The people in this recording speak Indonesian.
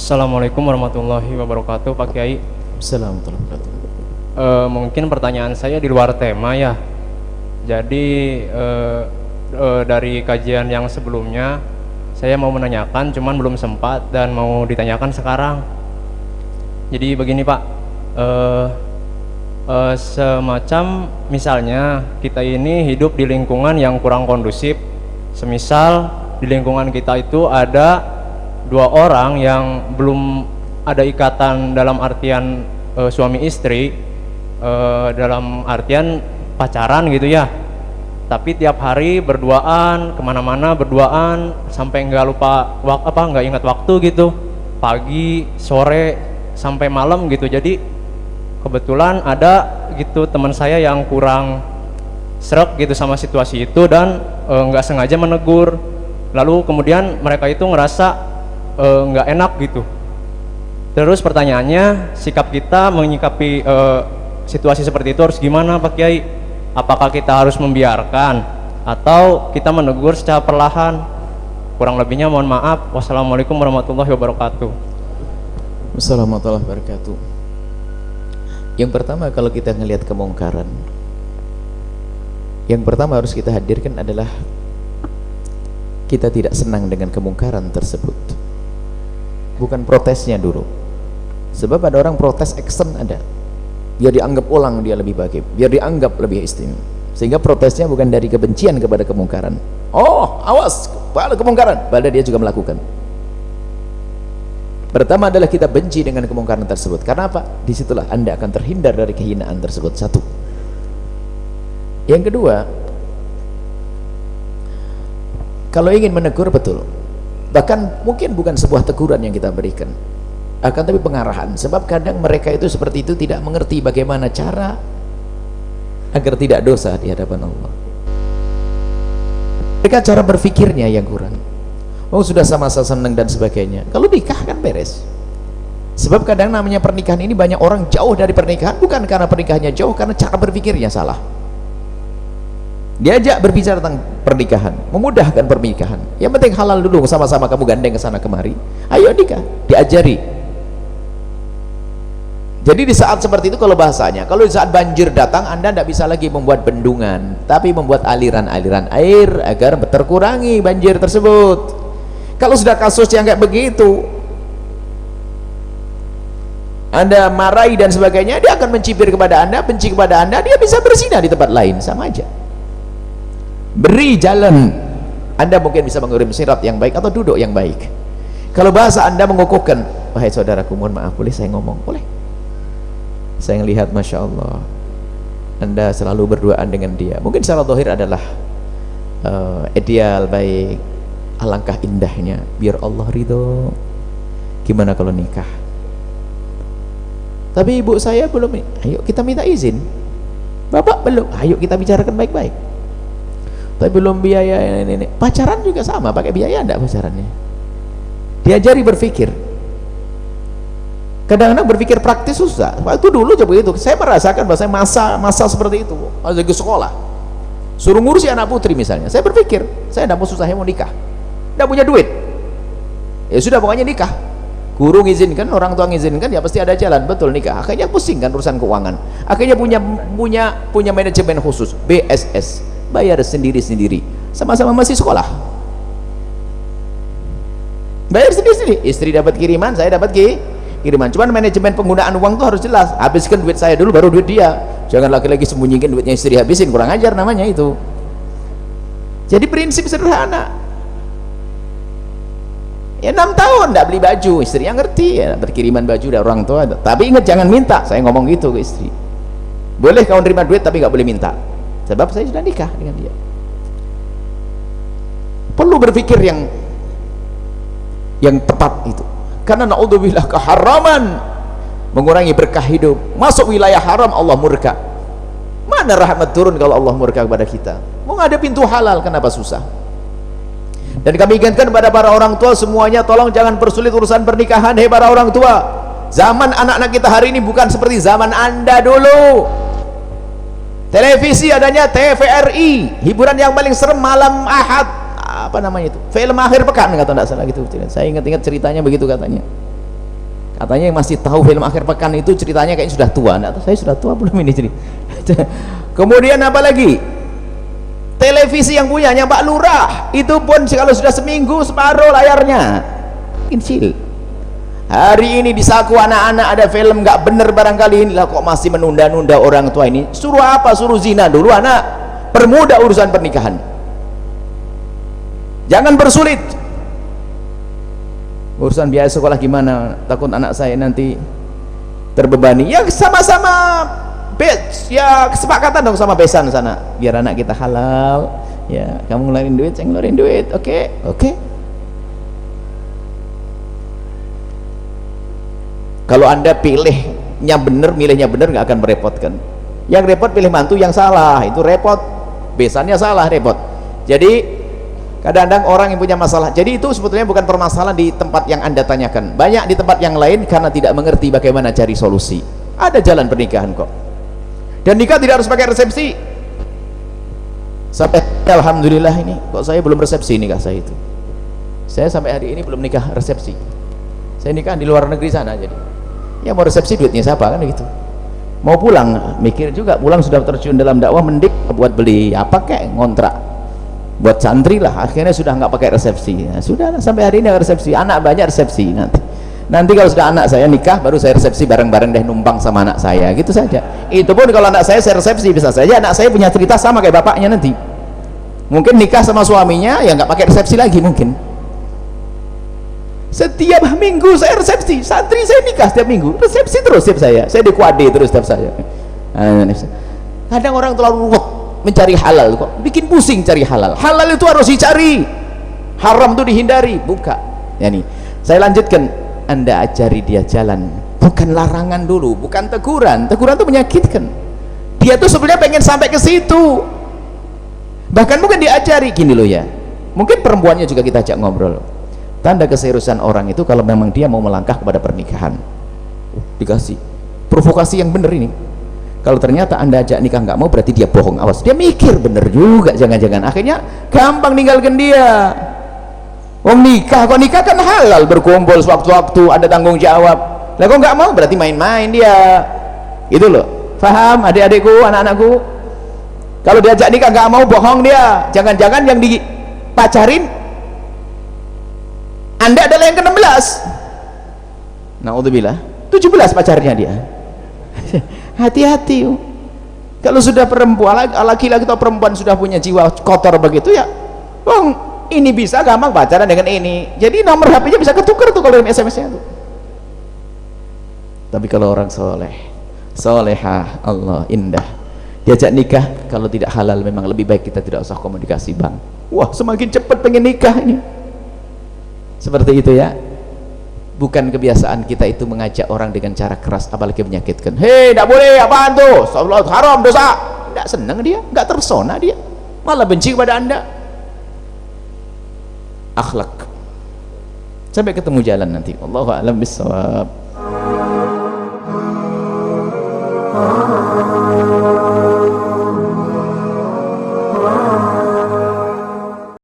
Assalamualaikum warahmatullahi wabarakatuh, Pak Kiai. Assalamualaikum warahmatullahi wabarakatuh. Mungkin pertanyaan saya di luar tema ya. Jadi dari kajian yang sebelumnya saya mau menanyakan, cuman belum sempat dan mau ditanyakan sekarang. Jadi begini Pak, semacam misalnya kita ini hidup di lingkungan yang kurang kondusif. Semisal di lingkungan kita itu ada dua orang yang belum ada ikatan dalam artian suami istri, dalam artian pacaran gitu ya, tapi tiap hari berduaan, kemana-mana berduaan, sampai nggak lupa nggak ingat waktu gitu, pagi, sore, sampai malam gitu. Jadi kebetulan ada gitu teman saya yang kurang srek gitu sama situasi itu dan nggak sengaja menegur, lalu kemudian mereka itu ngerasa nggak enak gitu. Terus pertanyaannya, sikap kita menyikapi situasi seperti itu harus gimana Pak Kiai? Apakah kita harus membiarkan atau kita menegur secara perlahan? Kurang lebihnya mohon maaf. Wassalamualaikum warahmatullahi wabarakatuh. Assalamualaikum warahmatullahi wabarakatuh. Yang pertama, kalau kita ngelihat kemungkaran, yang pertama harus kita hadirkan adalah kita tidak senang dengan kemungkaran tersebut, bukan protesnya dulu. Sebab ada orang protes action, ada biar dianggap ulang dia lebih baik, biar dianggap lebih istimewa, sehingga protesnya bukan dari kebencian kepada kemungkaran. Oh awas pada kemungkaran, padahal dia juga melakukan. Pertama adalah kita benci dengan kemungkaran tersebut. Karena apa? Disitulah Anda akan terhindar dari kehinaan tersebut. Satu. Yang kedua, kalau ingin menegur, betul, bahkan mungkin bukan sebuah teguran yang kita berikan, akan tapi pengarahan. Sebab kadang mereka itu seperti itu tidak mengerti bagaimana cara agar tidak dosa di hadapan Allah. Mereka cara berfikirnya yang kurang. Oh sudah sama-sama senang dan sebagainya. Kalau nikah kan beres. Sebab kadang namanya pernikahan ini banyak orang jauh dari pernikahan bukan karena pernikahannya jauh, karena cara berfikirnya salah. Diajak berbicara tentang pernikahan, memudahkan pernikahan. Yang penting halal dulu, sama-sama kamu gandeng ke sana kemari. Ayo nikah, diajari. Jadi di saat seperti itu, kalau bahasanya, kalau di saat banjir datang, Anda tidak bisa lagi membuat bendungan, tapi membuat aliran-aliran air agar terkurangi banjir tersebut. Kalau sudah kasus yang kayak begitu, Anda marahi dan sebagainya, dia akan mencibir kepada Anda, benci kepada Anda, dia bisa berzina di tempat lain, sama aja. Beri jalan. Anda mungkin bisa mengirim sirat yang baik atau duduk yang baik. Kalau bahasa Anda mengukuhkan, wahai saudaraku, mohon maaf, boleh saya ngomong? Boleh. Saya melihat, Masya Allah, Anda selalu berduaan dengan dia. Mungkin secara zahir adalah ideal, baik. Alangkah indahnya, biar Allah ridho. Gimana kalau nikah? Tapi ibu saya belum. Ayo kita minta izin. Bapak belum. Ayo kita bicarakan baik-baik. Tapi belum biaya ini. Pacaran juga sama, pakai biaya enggak pacarannya? Diajari berpikir. Kadang-kadang berpikir praktis susah. Waktu dulu coba itu, saya merasakan bahwa saya masa seperti itu. Lagi sekolah, suruh ngurusi anak putri misalnya, saya berpikir, saya enggak mau susah, saya mau nikah. Enggak punya duit. Ya sudah, pokoknya nikah. Guru ngizinkan, orang tua ngizinkan, ya pasti ada jalan, betul nikah. Akhirnya pusing kan urusan keuangan. Akhirnya punya manajemen khusus, BSS. Bayar sendiri-sendiri, sama-sama masih sekolah, bayar sendiri-sendiri. Istri dapat kiriman, saya dapat kiriman. Cuman manajemen penggunaan uang tuh harus jelas. Habiskan duit saya dulu, baru duit dia. Jangan laki-laki sembunyikan duitnya istri, habisin, kurang ajar namanya itu. Jadi prinsip sederhana. Ya 6 tahun tidak beli baju, istri yang ngerti, ya dapat kiriman baju dari orang tua. Tapi ingat jangan minta. Saya ngomong gitu ke istri. Boleh kau terima duit tapi nggak boleh minta. Sebab saya sudah nikah dengan dia. Perlu berpikir yang tepat itu. Karena naudzubillah keharaman mengurangi berkah hidup. Masuk wilayah haram, Allah murka. Mana rahmat turun kalau Allah murka kepada kita? Mau ada pintu halal, kenapa susah? Dan kami ingatkan kepada para orang tua semuanya, tolong jangan persulit urusan pernikahan. Hei para orang tua, zaman anak-anak kita hari ini bukan seperti zaman Anda dulu. Televisi adanya TVRI, hiburan yang paling serem malam Ahad, apa namanya itu, film akhir pekan, kata tidak salah gitu. Saya ingat-ingat ceritanya begitu katanya. Katanya yang masih tahu film Akhir Pekan itu ceritanya kayaknya sudah tua. Nggak tahu saya sudah tua belum ini cerita. Kemudian apa lagi? Televisi yang punyanya Pak Lurah itu pun kalau sudah seminggu separuh layarnya kecil. Hari ini di saku anak-anak ada film nggak bener barangkali, inilah kok masih menunda-nunda orang tua ini. Suruh apa? Suruh zina dulu anak, permudah urusan pernikahan, jangan bersulit. Urusan biaya sekolah gimana, takut anak saya nanti terbebani. Ya sama-sama ya kesepakatan dong sama besan sana, biar anak kita halal. Ya kamu ngeluarin duit, saya ngeluarin duit. Oke. Kalau anda pilihnya bener, milihnya bener, nggak akan merepotkan. Yang repot pilih mantu yang salah, itu repot. Besannya salah, repot. Jadi kadang-kadang orang yang punya masalah, jadi itu sebetulnya bukan permasalahan di tempat yang anda tanyakan, banyak di tempat yang lain karena tidak mengerti bagaimana cari solusi. Ada jalan pernikahan kok, dan nikah tidak harus pakai resepsi. Sampai alhamdulillah ini kok saya belum resepsi nikah saya itu. Saya sampai hari ini belum nikah resepsi. Saya nikah di luar negeri sana, jadi ya mau resepsi duitnya siapa kan gitu. Mau pulang mikir juga, pulang sudah terjun dalam dakwah, mending buat beli apa kayak ngontrak buat santri lah, akhirnya sudah nggak pakai resepsi. Nah, sudah sampai hari ini resepsi, anak banyak resepsi. Nanti kalau sudah anak saya nikah baru saya resepsi bareng-bareng deh, numpang sama anak saya gitu saja. Itu pun kalau anak saya resepsi, bisa saja anak saya punya cerita sama kayak bapaknya nanti, mungkin nikah sama suaminya ya nggak pakai resepsi lagi. Mungkin setiap minggu saya resepsi, santri saya nikah setiap minggu resepsi terus setiap saya dikuade terus setiap saya. Kadang orang terlalu ruwet mencari halal kok, bikin pusing cari halal. Halal itu harus dicari, haram itu dihindari. Buka ya nih, saya lanjutkan. Anda ajari dia jalan, bukan larangan dulu, bukan teguran. Teguran itu menyakitkan. Dia tuh sebenarnya pengen sampai ke situ, bahkan mungkin diajari gini loh ya, mungkin perempuannya juga kita ajak ngobrol. Tanda keseriusan orang itu kalau memang dia mau melangkah kepada pernikahan, dikasih provokasi yang bener ini. Kalau ternyata anda ajak nikah nggak mau, berarti dia bohong. Awas, dia mikir bener juga, jangan-jangan akhirnya gampang ninggalkan dia. Wong nikah, kok nikah kan halal, berkumpul sewaktu-waktu, ada tanggung jawab. Lah kok nggak mau, berarti main-main dia. Gitu loh, paham adik-adikku, anak-anakku? Kalau diajak nikah nggak mau, bohong dia. Jangan-jangan yang dipacarin anda adalah yang ke-16. Naudzubillah, 17 pacarnya dia. Hati-hati. Kalau sudah perempuan, laki-laki atau perempuan sudah punya jiwa kotor begitu ya, ini bisa gampang pacaran dengan ini. Jadi nomor HP-nya bisa ketukar tuh kalau SMS-nya tuh. Tapi kalau orang soleh, solehah, Allah indah, diajak nikah, kalau tidak halal memang lebih baik kita tidak usah komunikasi bang. Wah semakin cepat pengen nikah ini. Seperti itu ya. Bukan kebiasaan kita itu mengajak orang dengan cara keras, apalagi menyakitkan. Hei, tidak boleh, apaan tuh? Salat haram, dosa. Tidak senang dia, nggak tersona dia, malah benci kepada anda. Akhlak. Sampai ketemu jalan nanti. Allahu a'lam bissawab.